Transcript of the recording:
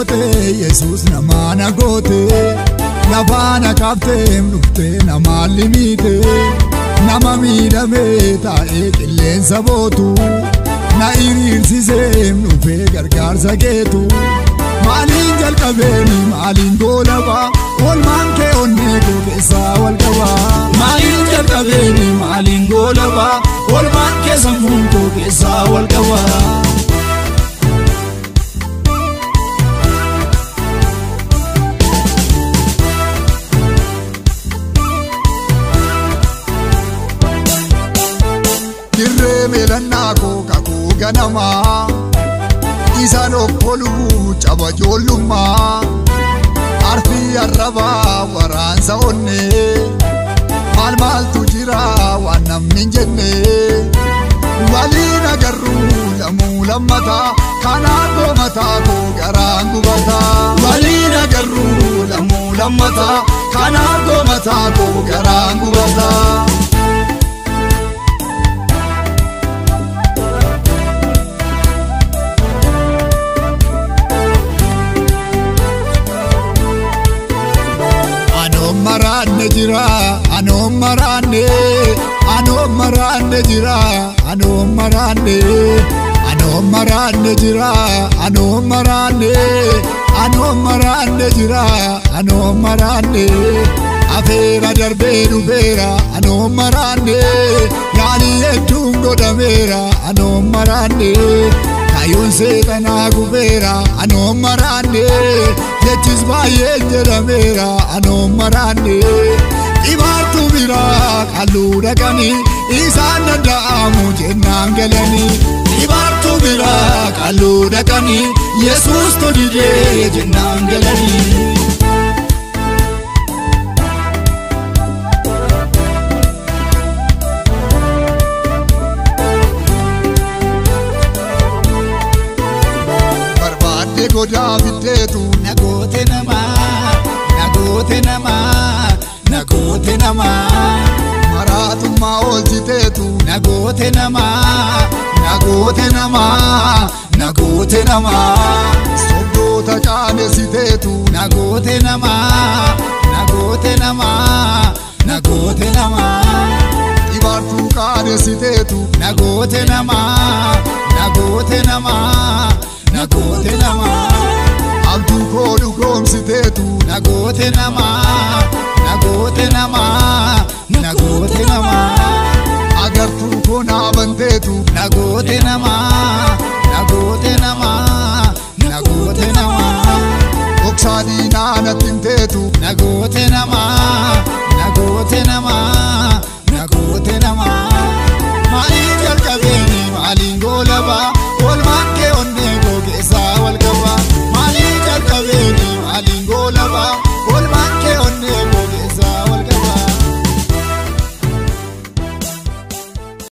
goote Yesuus nama na goote lafaana kaftee dhuftee nama limite nama miidhame taa'ee qilleensa bootu na hiriirsisee dhufee gargaarsa keetu maaliin jalqabeeni maaliin goolaba oolmaan kee onnee koo keessaa wal qaba maaliin jalqabeeni maaliin goolaba oolmaan kee sammuun koo keessaa wal qaba. Dirree meelannaa koo kakuu ganamaa isaan obbolu caba ijoollummaa arfii arrabaa waraansa onnee maaltu jira waan namni hin jenne waliin agarruu lamuu lammataa kanaan goomataa koo garaan gubataa waliin agarruu lamuu lammataa kanaan goomataa koo garaan gubataa. Maraanne jira anoon maraanne anoon maraanne jira anoon maraanne anoon maraanne jira anoon maraanne anoon maraanne jira anoon maraanne afeera darbee dhufeera anoon maraanne yaalii hedduun godhameera anoon maraanne kaayyoon seexanaa gufeera anoon maraanne jechis baay'een jedhameera anoon maraanne dhibaartuu biraa qalluu dhaqanii isaan danda'amu jennaan galanii dhibaartuu biraa qalluu dhaqanii Yesuus todidee jennaan galanii. Godaa biddeetu nagoote namaa nagoote namaa nagoote namaa maraatummaa oolchiteetu nagoote namaa nagoote namaa nagoote namaa sobdoota qaanessiteetu nagoote namaa nagoote namaa nagoote namaa dhibaartuu qaanessiteetu nagoote namaa nagoote namaa. Nagoote namaa abduu koo dhugoomsiteetu nagoote namaa nagoote namaa nagoote namaa agartuu koo naabanteetu nagoote namaa nagoote namaa nagoote namaa dhoksaa diinaa natti himteetu nagoote namaa nagoote namaa nagoote namaa maaliin jalqabeeni maaliin goolaba